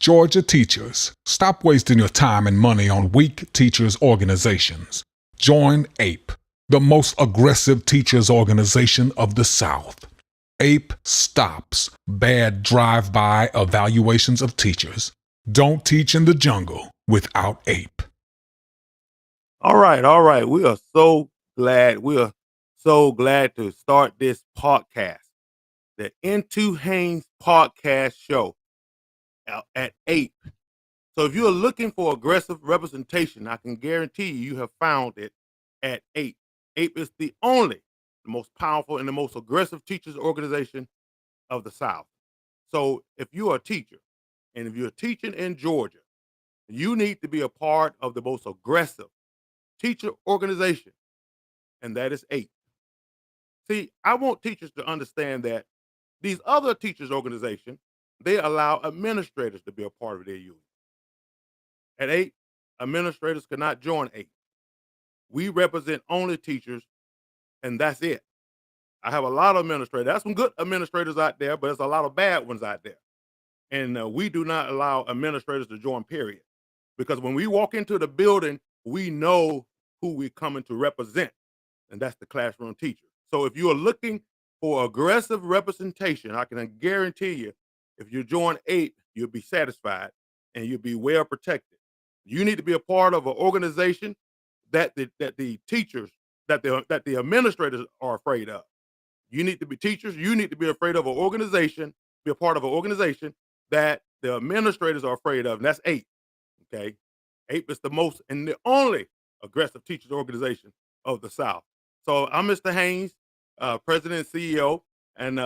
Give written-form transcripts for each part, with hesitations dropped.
Georgia teachers, stop wasting your time and money on weak teachers organizations. Join APE, the most aggressive teachers organization of the South. APE stops bad drive-by evaluations of teachers. Don't teach in the jungle without APE. All right. We are so glad. To start this podcast, the N2Haynes Podcast show at 8. So if you're looking for aggressive representation, I can guarantee you have found it at 8. 8 is the most powerful, and the most aggressive teachers organization of the South. So if you are a teacher, and if you're teaching in Georgia, you need to be a part of the most aggressive teacher organization, and that is 8. See, I want teachers to understand that these other teachers organizations, they allow administrators to be a part of their union. At 8, administrators cannot join 8. We represent only teachers, and that's it. I have a lot of administrators. There's some good administrators out there, but there's a lot of bad ones out there. And we do not allow administrators to join, period. Because when we walk into the building, we know who we're coming to represent, and that's the classroom teacher. So if you are looking for aggressive representation, I can guarantee you, if you join 8, you'll be satisfied and you'll be well protected. You need to be a part of an organization that the teachers, that the administrators are afraid of. You need to be teachers. You need to be afraid of an organization, be a part of an organization that the administrators are afraid of, and that's 8. Okay, 8 is the most and the only aggressive teachers organization of the South. So I'm Mr. Haynes, President and CEO, and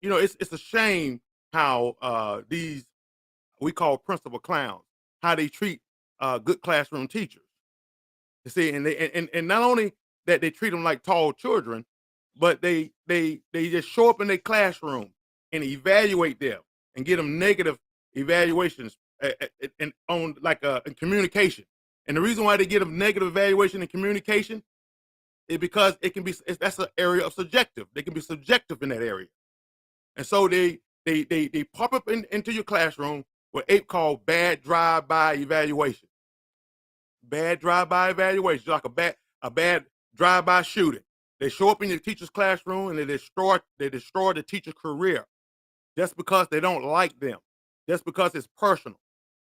it's a shame how these we call principal clowns, how they treat good classroom teachers. You see, and not only that they treat them like tall children, but they just show up in their classroom and evaluate them and get them negative evaluations in communication. And the reason why they get them negative evaluation in communication is because that's an area of subjective. They can be subjective in that area, and so they pop up into your classroom what APE called bad drive-by evaluation. Bad drive-by evaluation, like a bad drive-by shooting. They show up in your teacher's classroom and they destroy the teacher's career just because they don't like them, just because it's personal.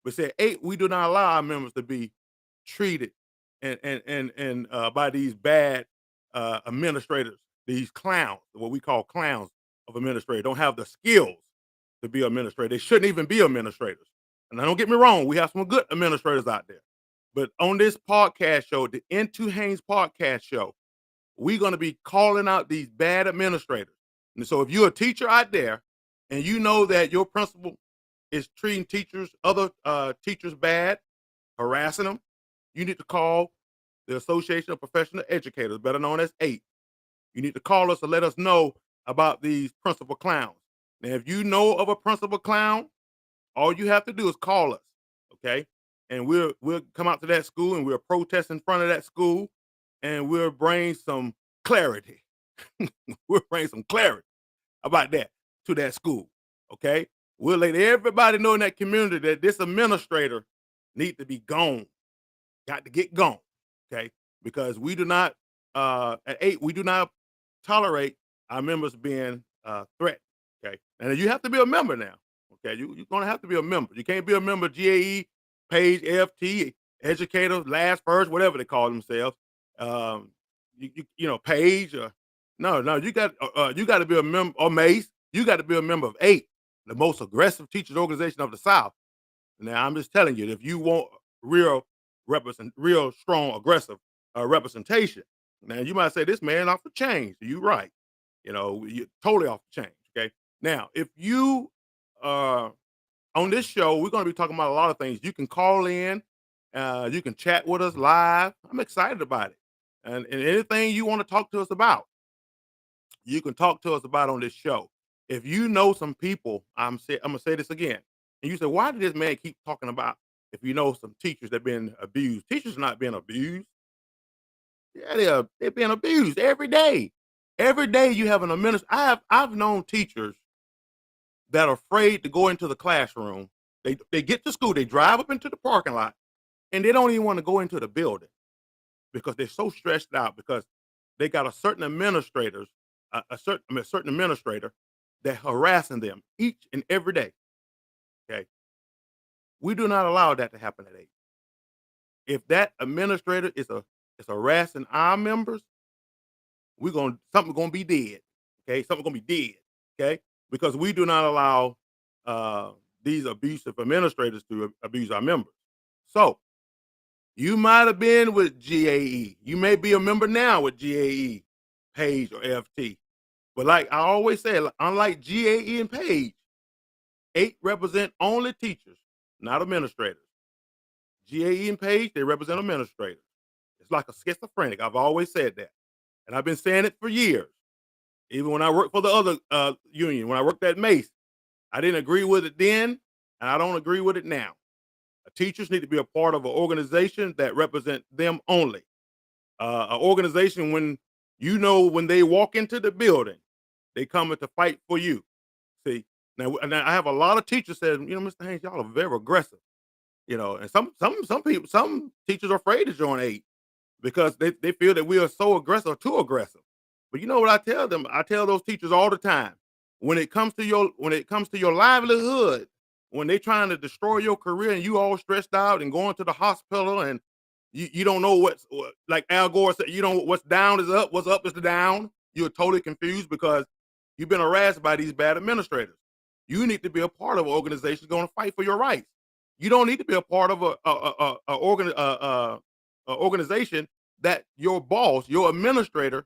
We say 8, we do not allow our members to be treated and by these bad administrators, these clowns, what we call clowns of administrators, don't have the skills to be administrators. They shouldn't even be administrators. And don't get me wrong, we have some good administrators out there. But on this podcast show, the N2Haynes Podcast show, we're going to be calling out these bad administrators. And so if you're a teacher out there and you know that your principal is treating other teachers bad, harassing them, you need to call the Association of Professional Educators, better known as 8. You need to call us and let us know about these principal clowns. Now, if you know of a principal clown, all you have to do is call us, okay? And we'll come out to that school and we'll protest in front of that school and we'll bring some clarity. We'll bring some clarity about that to that school, okay? We'll let everybody know in that community that this administrator needs to be gone. Got to get gone, okay? Because we do not, at 8, we do not tolerate our members being threatened, okay? And you have to be a member now, okay? You're going to have to be a member. You can't be a member of GAE, Page, FT, Educator, Last First, whatever they call themselves. Page, you got to be a member, or Mace, you got to be a member of 8, the most aggressive teachers organization of the South. Now, I'm just telling you, if you want real strong, aggressive representation, now you might say this man off the chain. So you're right. You're totally off the chain. Okay. Now, if you on this show, we're going to be talking about a lot of things. You can call in, you can chat with us live. I'm excited about it. And anything you want to talk to us about, you can talk to us about on this show. If you know some people, I'm gonna say this again. And you say, why did this man keep talking about if you know some teachers that have been abused? Teachers are not being abused. Yeah, they're being abused every day. Every day you have an administrator. I've known teachers that are afraid to go into the classroom They get to school, they drive up into the parking lot, and they don't even want to go into the building because they're so stressed out because they got a certain administrator that harassing them each and every day. Okay, we do not allow that to happen at 8. If that administrator is harassing our members, something's gonna be dead. Okay, something's gonna be dead. Okay, because we do not allow these abusive administrators to abuse our members. So you might have been with GAE. You may be a member now with GAE, Page, or FT. But like I always say, unlike GAE and Page, 8 represent only teachers, not administrators. GAE and Page, they represent administrators. It's like a schizophrenic. I've always said that. And I've been saying it for years. Even when I worked for the other union, when I worked at Mace, I didn't agree with it then, and I don't agree with it now. Teachers need to be a part of an organization that represents them only. An organization when they walk into the building, they coming to fight for you. See, now I have a lot of teachers said, Mr. Haynes, y'all are very aggressive. And some teachers are afraid to join 8 because they feel that we are so aggressive, too aggressive. But you know what I tell them? I tell those teachers all the time, when it comes to your livelihood, when they're trying to destroy your career and you all stressed out and going to the hospital and you don't know like Al Gore said, what's down is up, what's up is down. You're totally confused because you've been harassed by these bad administrators. You need to be a part of an organization going to fight for your rights. You don't need to be a part of a organization that your boss, your administrator,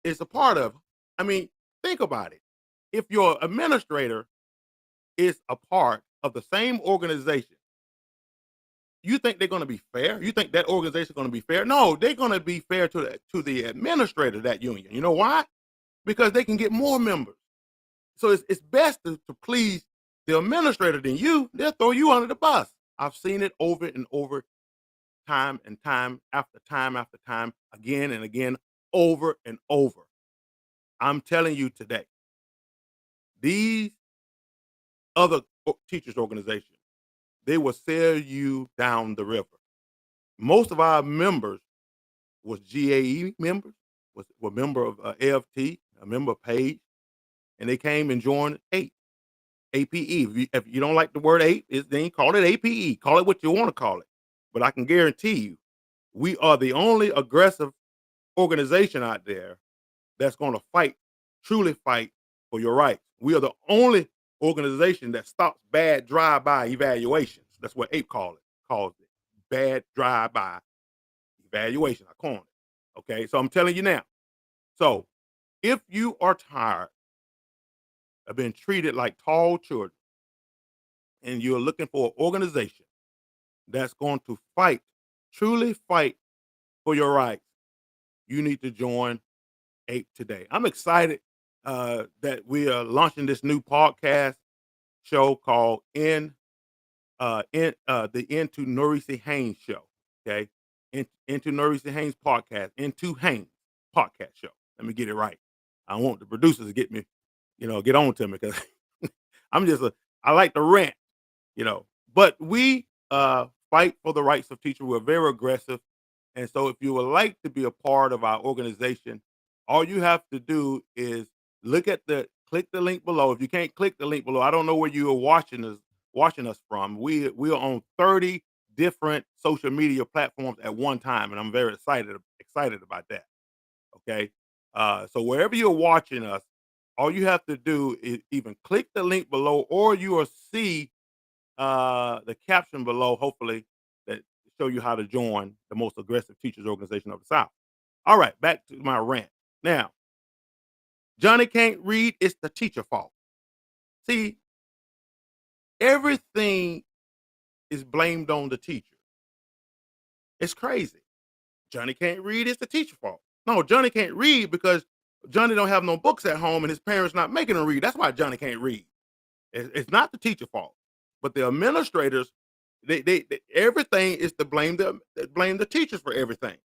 is a part of. I mean, think about it. If your administrator is a part of the same organization, you think they're going to be fair? You think that organization is going to be fair? No, they're going to be fair to the administrator of that union. You know why? Because they can get more members. So it's best to please the administrator than you. They'll throw you under the bus. I've seen it over and over, time and time after time after time, again and again, over and over. I'm telling you today, these other teachers organizations, they will sell you down the river. Most of our members was GAE members, were member of AFT, a member of Page, and they came and joined 8, APE. If you don't like the word 8, then call it APE. Call it what you want to call it. But I can guarantee you, we are the only aggressive organization out there that's going to truly fight for your rights. We are the only organization that stops bad drive-by evaluations. That's what APE calls it. Bad drive-by evaluation. I call it. Okay, so I'm telling you now. So if you are tired of being treated like tall children and you're looking for an organization that's going to truly fight for your rights, you need to join APE today. I'm excited that we are launching this new podcast show called the N2 Haynes show. Okay, N2 Norreese Haynes Podcast, N2Haynes Podcast show. Let me get it right. I want the producers to get on to me because I like to rant, But we fight for the rights of teachers. We're very aggressive. And so if you would like to be a part of our organization, all you have to do is click the link below. If you can't click the link below, I don't know where you are watching us from. We are on 30 different social media platforms at one time, and I'm very excited about that. Okay. So wherever you're watching us, all you have to do is even click the link below, or you will see the caption below, hopefully, that show you how to join the most aggressive teachers organization of the South. All right, back to my rant. Now, Johnny can't read, it's the teacher fault. See, everything is blamed on the teacher. It's crazy. Johnny can't read, it's the teacher fault. No, Johnny can't read because Johnny don't have no books at home and his parents not making him read. That's why Johnny can't read. It's not the teacher fault. But the administrators, they everything is to blame the teachers for everything.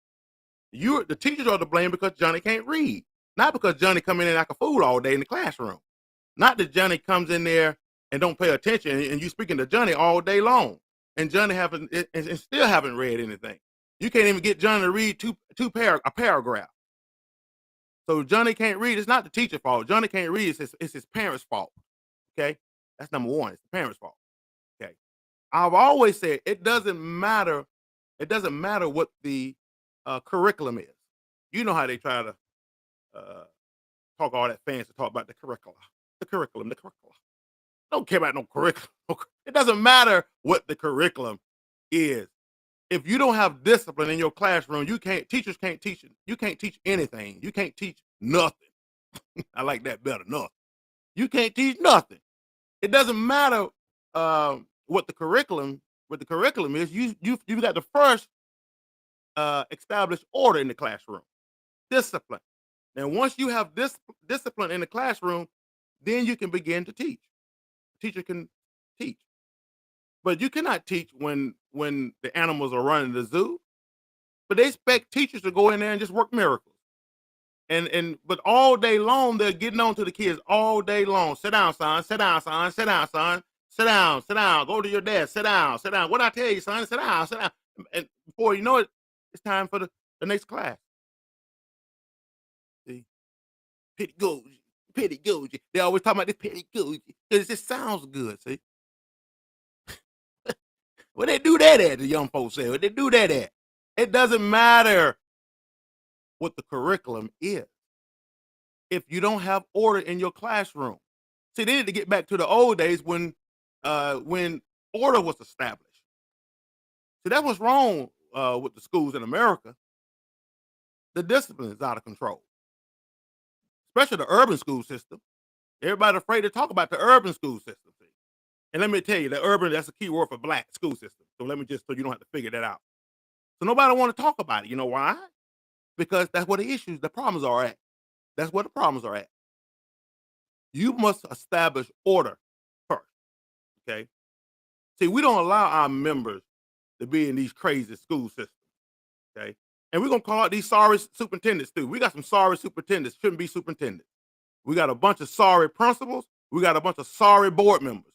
The teachers are to blame because Johnny can't read, not because Johnny come in like a fool all day in the classroom. Not that Johnny comes in there and don't pay attention, and you speaking to Johnny all day long, and Johnny and still haven't read anything. You can't even get Johnny to read a paragraph. So Johnny can't read. It's not the teacher's fault. Johnny can't read. It's his parents' fault. Okay, that's number one. It's the parents' fault. Okay, I've always said it doesn't matter. It doesn't matter what the curriculum is. You know how they try to talk all that fancy talk about the curriculum. Don't care about no curriculum. It doesn't matter what the curriculum is. If you don't have discipline in your classroom, teachers can't teach it. You can't teach anything. You can't teach nothing. I like that better, nothing. You can't teach nothing. It doesn't matter what the curriculum is. You've got to first establish order in the classroom, discipline. And once you have discipline in the classroom, then you can begin to teach. The teacher can teach. But you cannot teach when the animals are running the zoo. But they expect teachers to go in there and just work miracles. But all day long, they're getting on to the kids all day long. Sit down, son. Sit down, son. Sit down, son. Sit down. Sit down. Go to your desk. Sit down. Sit down. What I tell you, son? Sit down. Sit down. And before you know it, it's time for the next class. See? Pedagogy. They always talk about this pedagogy because it just sounds good, see? Where they do that at, the young folks say? Where they do that at? It doesn't matter what the curriculum is if you don't have order in your classroom. See, they need to get back to the old days when order was established. See, that's what's wrong with the schools in America. The discipline is out of control, especially the urban school system. Everybody's afraid to talk about the urban school system. See? And let me tell you, the urban, that's a key word for black school system. So let me so you don't have to figure that out. So nobody want to talk about it. You know why? Because that's where the problems are at. That's where the problems are at. You must establish order first, okay? See, we don't allow our members to be in these crazy school systems, okay? And we're going to call out these sorry superintendents too. We got some sorry superintendents, shouldn't be superintendents. We got a bunch of sorry principals. We got a bunch of sorry board members.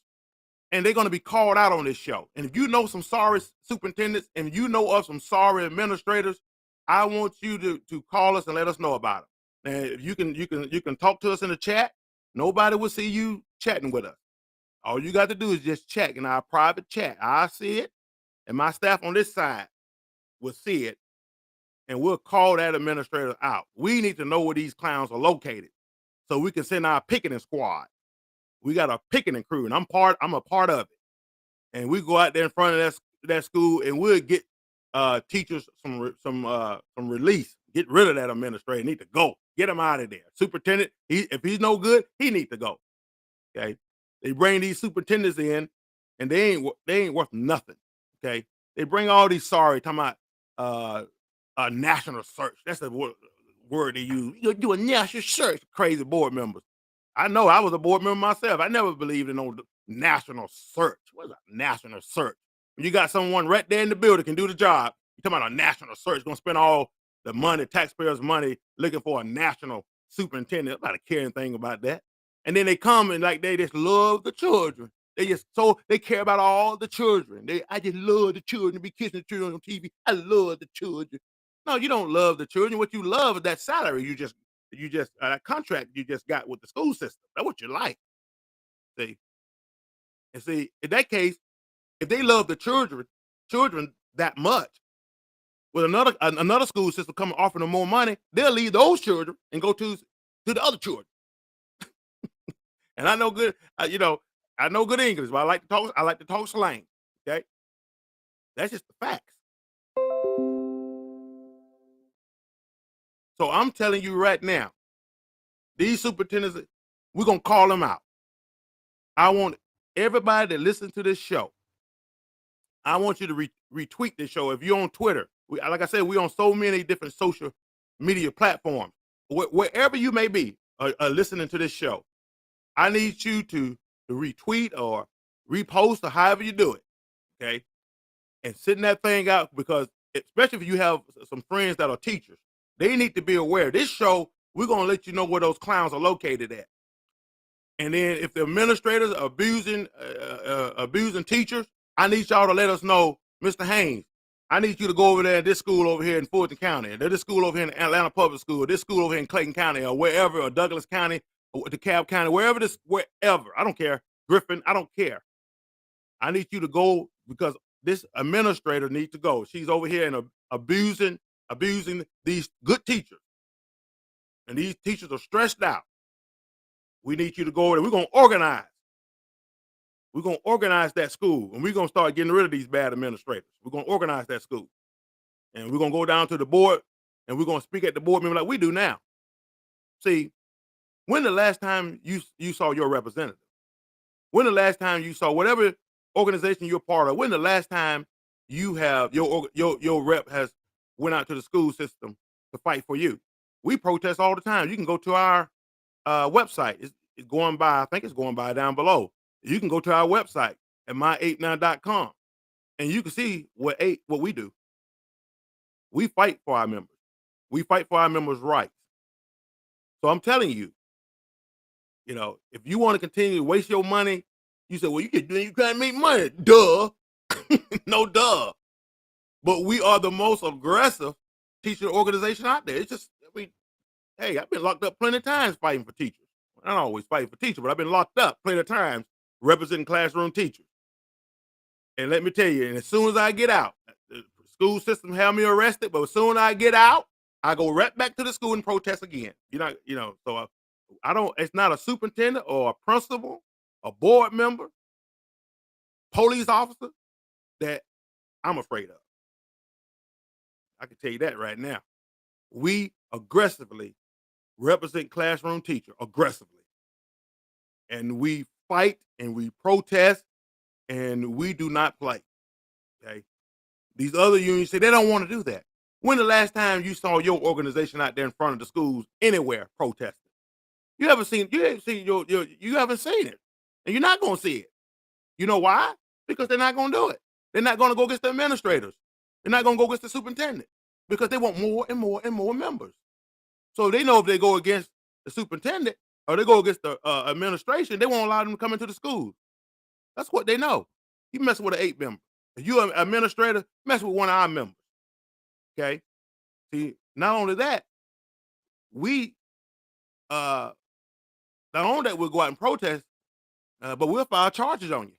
And they're going to be called out on this show. And if you know some sorry superintendents and you know of some sorry administrators, I want you to call us and let us know about it. And you can talk to us in the chat. Nobody will see you chatting with us. All you got to do is just check in our private chat. I see it, and my staff on this side will see it, and we'll call that administrator out. We need to know where these clowns are located so we can send our picketing squad. We got a picketing crew, and I'm a part of it. And we go out there in front of that school, and we'll get teachers some release. Get rid of that administrator. Need to go. Get him out of there. Superintendent, if he's no good, he needs to go. Okay. They bring these superintendents in, and they ain't worth nothing. Okay. They bring all these talking about a national search. That's the word they use. You do a national search, crazy board members. I know I was a board member myself. I never believed in no national search. What's a national search? When you got someone right there in the building can do the job, you're talking about a national search, going to spend all the money, taxpayers' money, looking for a national superintendent. Nobody care anything about that. And then they come and they just love the children. They care about all the children. I just love the children, be kissing the children on TV. I love the children. No, you don't love the children. What you love is that salary you just that contract you just got with the school system. That's what you like. See? And see, in that case, if they love the children that much, with another school system come offering them more money, they'll leave those children and go to the other children. And I know good, I know good English, but I like to talk slang. Okay, that's just the facts. So I'm telling you right now, these superintendents, we're gonna call them out. I want everybody that listens to this show. I want you to retweet this show. If you're on Twitter, like I said, we're on so many different social media platforms. Wherever you may be listening to this show, I need you to retweet or repost or however you do it, okay? And send that thing out, because especially if you have some friends that are teachers, they need to be aware. This show, we're going to let you know where those clowns are located at. And then if the administrators are abusing teachers, I need y'all to let us know, Mr. Haynes, I need you to go over there at this school over here in Fulton County, or this school over here in Atlanta Public School, or this school over here in Clayton County, or wherever, or Douglas County, or DeKalb County, wherever, I don't care, Griffin, I don't care. I need you to go because this administrator needs to go. She's over here and abusing these good teachers. And these teachers are stressed out. We need you to go over there. We're going to organize. We're going to organize that school, and we're going to start getting rid of these bad administrators. We're going to organize that school. And we're going to go down to the board, and we're going to speak at the board meeting like we do now. See, when the last time you saw your representative? When the last time you saw whatever organization you're part of? When the last time you have your rep has went out to the school system to fight for you? We protest all the time. You can go to our website. It's going by, I think it's going by down below. You can go to our website at my8now.com and you can see what we do. We fight for our members. We fight for our members' rights. So I'm telling you, if you want to continue to waste your money, you say, well, you can't make money. Duh. No, duh. But we are the most aggressive teacher organization out there. It's just, hey, I've been locked up plenty of times fighting for teachers. I don't always fight for teachers, but I've been locked up plenty of times representing classroom teachers. And let me tell you, and as soon as I get out, the school system have me arrested, but as soon as I get out, I go right back to the school and protest again. So I don't, it's not a superintendent or a principal, a board member, police officer that I'm afraid of. I can tell you that right now. We aggressively represent classroom teacher, aggressively. And we fight and we protest and we do not play. Okay. These other unions say they don't want to do that. When the last time you saw your organization out there in front of the schools anywhere protesting? You haven't seen it, and you're not going to see it. You know why? Because they're not going to do it. They're not going to go against the administrators. They're not going to go against the superintendent because they want more and more and more members. So they know if they go against the superintendent or they go against the administration, they won't allow them to come into the schools. That's what they know. You mess with an 8 member. If you're an administrator, mess with one of our members. Okay? See, not only that, we not only that we'll go out and protest, but we'll file charges on you.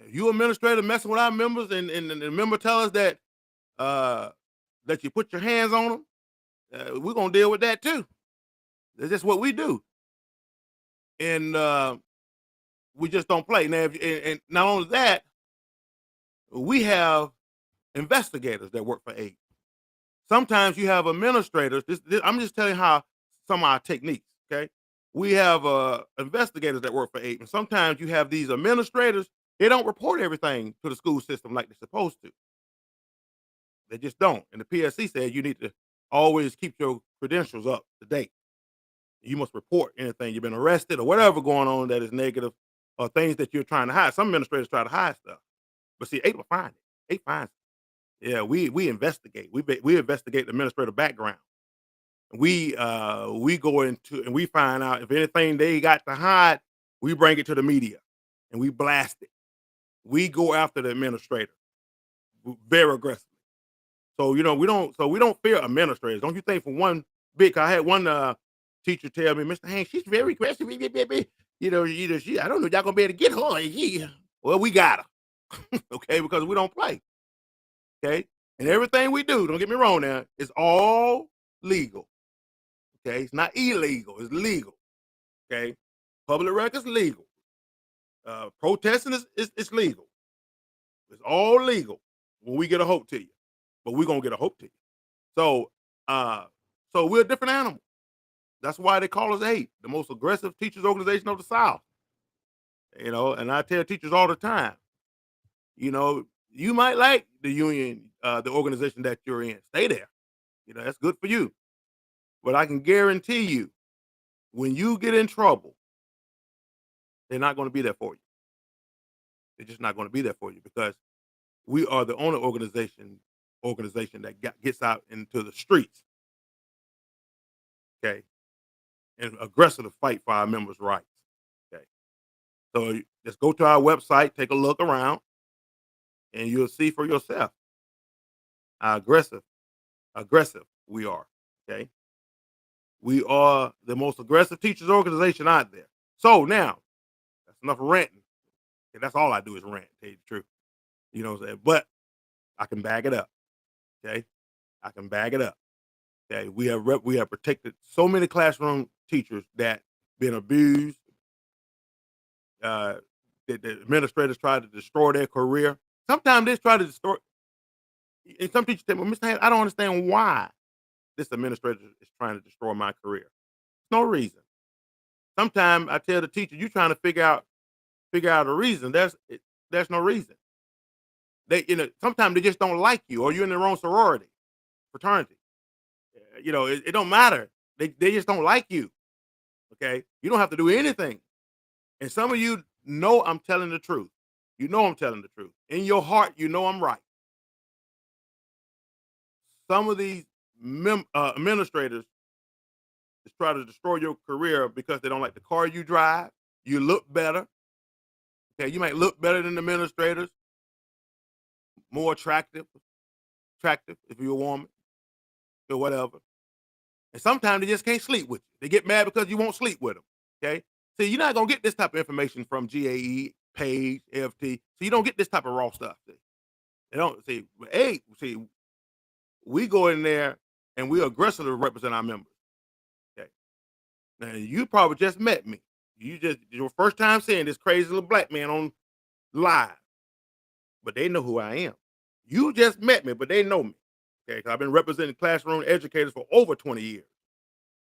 If you administrator messing with our members and the member tell us that that you put your hands on them, we're gonna deal with that too. That's just what we do. And we just don't play. Now, and not only that, we have investigators that work for 8. Sometimes you have administrators. I'm just telling you how some of our techniques, okay? We have investigators that work for 8, and sometimes you have these administrators, they don't report everything to the school system like they're supposed to. They just don't. And the PSC said you need to always keep your credentials up to date. You must report anything you've been arrested or whatever going on that is negative or things that you're trying to hide. Some administrators try to hide stuff. But see, 8 will find it. 8 finds it. Yeah, we investigate. We investigate the administrative background. We go into and we find out if anything they got to hide, we bring it to the media and we blast it. We go after the administrator very aggressively. So we don't fear administrators. Don't you think for one bit? I had one teacher tell me, Mr. Haynes, she's very aggressive. I don't know y'all gonna be able to get her. Well, we got her. Okay, because we don't play. Okay, and everything we do, don't get me wrong now, is all legal. Okay, it's not illegal, it's legal. Okay, public records legal. Protesting is legal. It's all legal when we get a hope to you, but we're gonna get a hope to you. So we're a different animal. That's why they call us 8, the most aggressive teachers organization of the South. And I tell teachers all the time, you might like the union, the organization that you're in. Stay there. That's good for you. But I can guarantee you, when you get in trouble, they're not going to be there for you. They're just not going to be there for you because we are the only organization that gets out into the streets. Okay. And aggressive to fight for our members' rights. So just go to our website, take a look around, and you'll see for yourself how aggressive we are. Okay. We are the most aggressive teachers organization out there. So now, that's enough ranting. Okay, that's all I do is rant, to tell you the truth. You know what I'm saying? But I can back it up. Okay. I can back it up. Okay. We have protected so many classroom teachers that been abused, that the administrators try to destroy their career. Sometimes they try to destroy, and some teachers say, well, Mr. Haynes, I don't understand why this administrator is trying to destroy my career. No reason. Sometimes I tell the teacher, you're trying to figure out a reason. There's no reason. Sometimes they just don't like you, or you're in the wrong sorority, fraternity. It don't matter. They just don't like you. Okay, you don't have to do anything. And some of you know I'm telling the truth. You know I'm telling the truth. In your heart, you know I'm right. Some of these administrators just try to destroy your career because they don't like the car you drive. You look better. Okay, you might look better than the administrators, more attractive if you're a woman or whatever. And sometimes they just can't sleep with you. They get mad because you won't sleep with them. Okay, see, you're not gonna get this type of information from GAE, Page, FT. So you don't get this type of raw stuff. See. They don't see. Hey, see, we go in there and we aggressively represent our members. Okay, now you probably just met me. Your first time seeing this crazy little black man on live, but they know who I am. You just met me, but they know me. Okay, 'cause I've been representing classroom educators for over 20 years,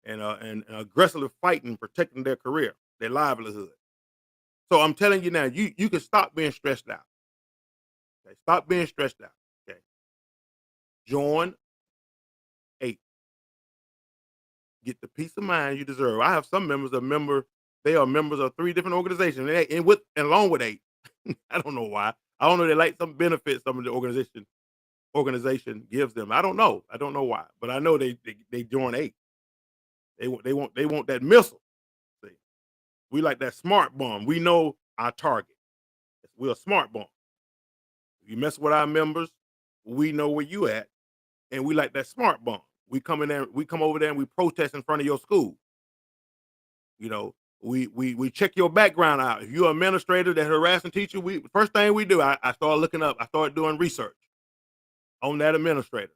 and aggressively fighting, protecting their career, their livelihood. So I'm telling you now, you can stop being stressed out. Okay, stop being stressed out. Okay, join 8. Get the peace of mind you deserve. I have some members they are members of 3 different organizations, and along with 8. I don't know why. I don't know. They like some benefits some of the organization gives them. I don't know. I don't know why, but I know they join 8. They want that missile. See, we like that smart bomb. We know our target. We're a smart bomb. If you mess with our members, we know where you at, and we like that smart bomb. We come in there, we come over there, and we protest in front of your school. We check your background out. If you're an administrator that harassing teacher, first thing we do, I start looking up. I start doing research on that administrator.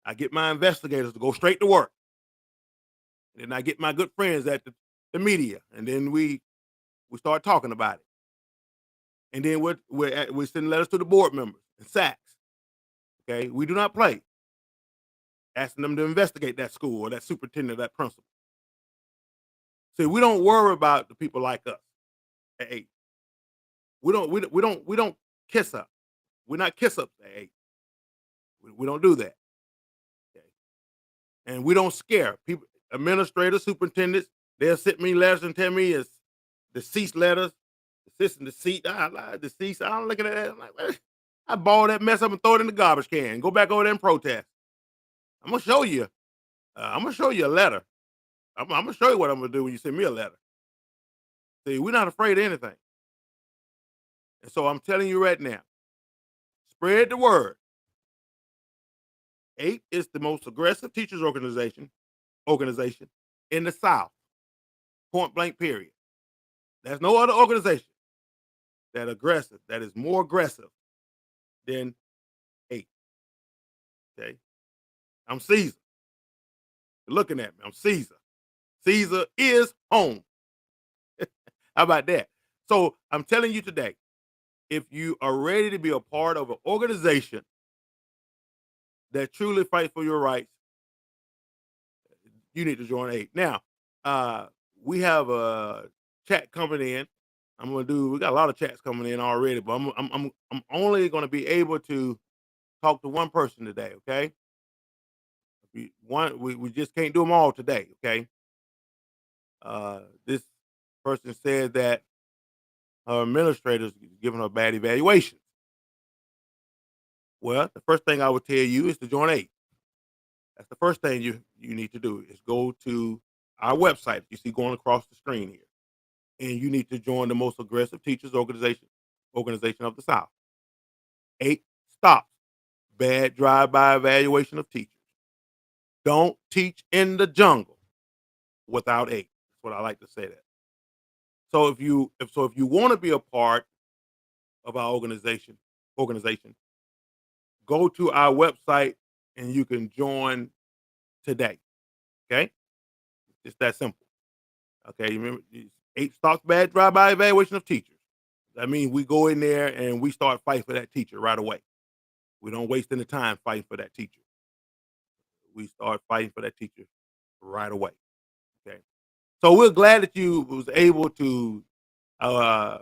I get my investigators to go straight to work. And then I get my good friends at the media, and then we start talking about it. And then we send letters to the board members and SACs. Okay, we do not play. Asking them to investigate that school or that superintendent, or that principal. See, we don't worry about the people like us at 8. We don't kiss up. We're not kiss ups at 8. We don't do that. Okay. And we don't scare people. Administrators, superintendents, they'll send me letters and tell me it's deceased letters, desist and deceit. Deceased. I'm looking at that. I'm like, I ball that mess up and throw it in the garbage can. Go back over there and protest. I'm gonna show you. I'm gonna show you a letter. I'm gonna show you what I'm gonna do when you send me a letter. See, we're not afraid of anything. And so I'm telling you right now, spread the word. 8 is the most aggressive teachers organization in the South. Point blank, period. There's no other organization that is more aggressive than 8. Okay. I'm Caesar. You're looking at me. I'm Caesar. Caesar is home. How about that? So I'm telling you today, if you are ready to be a part of an organization that truly fights for your rights, you need to join 8. Now, we have a chat coming in. We got a lot of chats coming in already, but I'm only going to be able to talk to one person today. Okay. We just can't do them all today. Okay. This person said that her administrators giving her bad evaluation. Well, the first thing I would tell you is to join 8. That's the first thing you need to do is go to our website you see going across the screen here, and you need to join the most aggressive teachers organization of the South. 8 stops bad drive-by evaluation of teachers. Don't teach in the jungle without 8. That's what I like to say that. So if you want to be a part of our organization, go to our website and you can join today. Okay? It's that simple. Okay, you remember 8 stops bad drive-by evaluation of teachers. That means we go in there and we start fighting for that teacher right away. We don't waste any time fighting for that teacher. We start fighting for that teacher right away. Okay. So we're glad that you was able to uh,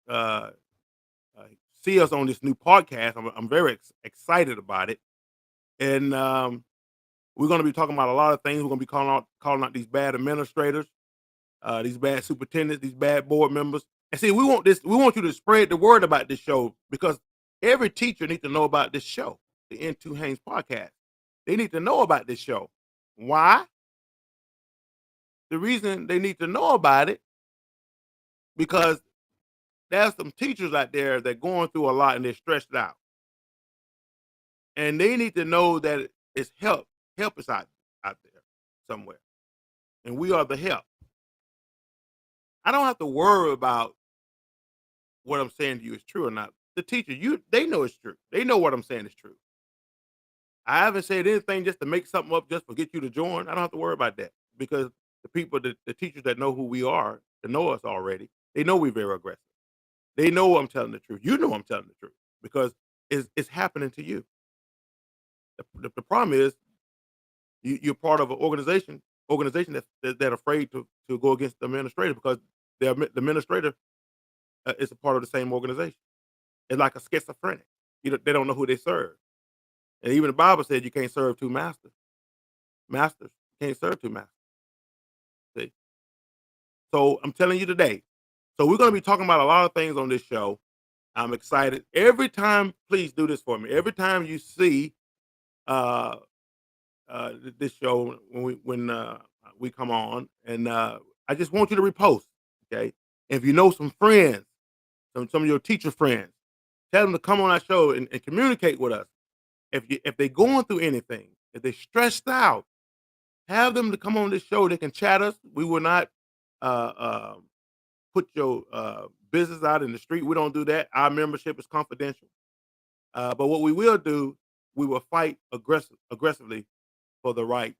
uh, uh, see us on this new podcast. I'm very excited about it, and we're going to be talking about a lot of things. We're going to be calling out these bad administrators, these bad superintendents, these bad board members. And see, we want you to spread the word about this show because every teacher needs to know about this show, the N2Haynes Podcast. They need to know about this show. Why? The reason they need to know about it because there's some teachers out there that are going through a lot and they're stressed out. And they need to know that it's help. Help is out there somewhere. And we are the help. I don't have to worry about what I'm saying to you is true or not. The teacher, they know it's true. They know what I'm saying is true. I haven't said anything just to make something up just for get you to join. I don't have to worry about that because the people, the teachers that know who we are, that know us already, they know we're very aggressive. They know I'm telling the truth. You know I'm telling the truth because it's happening to you. The problem is you're part of an organization that afraid to go against the administrator because the administrator is a part of the same organization. It's like a schizophrenic. They don't know who they serve. And even the Bible said you can't serve 2 masters. Masters can't serve 2 masters. See? So I'm telling you today. So we're going to be talking about a lot of things on this show. I'm excited. Every time, please do this for me. Every time you see this show when we come on, and I just want you to repost, okay? And if you know some friends, some of your teacher friends, tell them to come on our show and communicate with us. If they're going through anything, if they're stressed out, have them to come on this show. They can chat us. We will not uh, uh, put your business out in the street. We don't do that. Our membership is confidential. But what we will do, we will fight aggressively for the right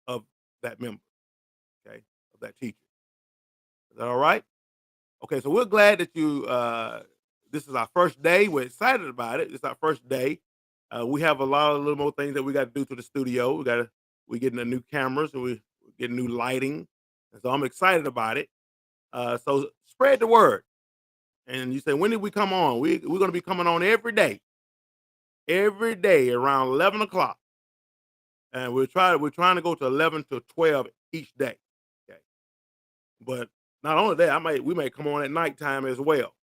of that member, okay, of that teacher. Is that all right? Okay, so we're glad that you. This is our first day. We're excited about it. It's our first day. We have a lot of little more things that we got to do to the studio. We're getting the new cameras and we're getting new lighting, and so I'm excited about it. So spread the word. And you say, when did we come on? We're going to be coming on every day around 11 o'clock, and we're trying to go to 11 to 12 each day. Okay, but not only that, we may come on at nighttime as well.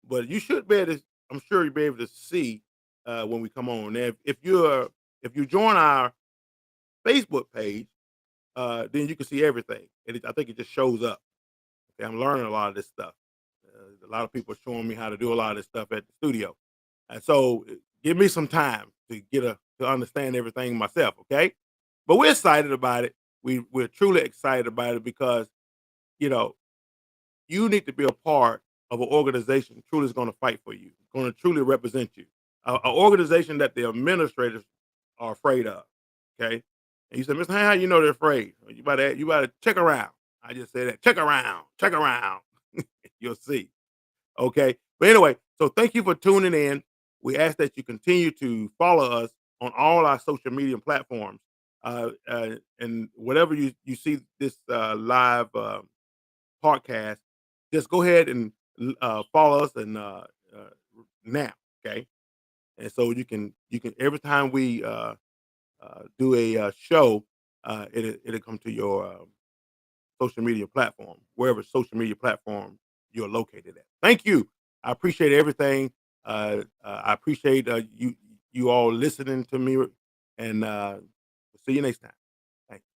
But you should be able to. I'm sure you'll be able to see when we come on. Now, if you join our Facebook page, then you can see everything. And I think it just shows up. Okay, I'm learning a lot of this stuff. A lot of people are showing me how to do a lot of this stuff at the studio, and so give me some time to to understand everything myself. Okay, but we're excited about it. We're truly excited about it because you know you need to be a part of an organization truly is going to fight for you, going to truly represent you. An organization that the administrators are afraid of. Okay, and you said, Mr. How you know they're afraid? You better check around. I just said that. Check around. Check around. You'll see. Okay. But anyway, so thank you for tuning in. We ask that you continue to follow us on all our social media platforms. And whatever you see this live podcast, just go ahead and follow us and now, okay? And so you can every time we do a show, it'll come to your social media platform, wherever social media platform you're located at. Thank you. I appreciate everything. I appreciate you all listening to me, and see you next time. Thank you.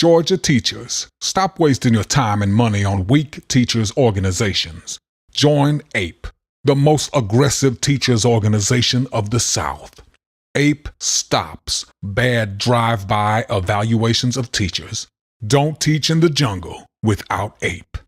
Georgia teachers, stop wasting your time and money on weak teachers organizations. Join APE, the most aggressive teachers organization of the South. APE stops bad drive-by evaluations of teachers. Don't teach in the jungle without APE.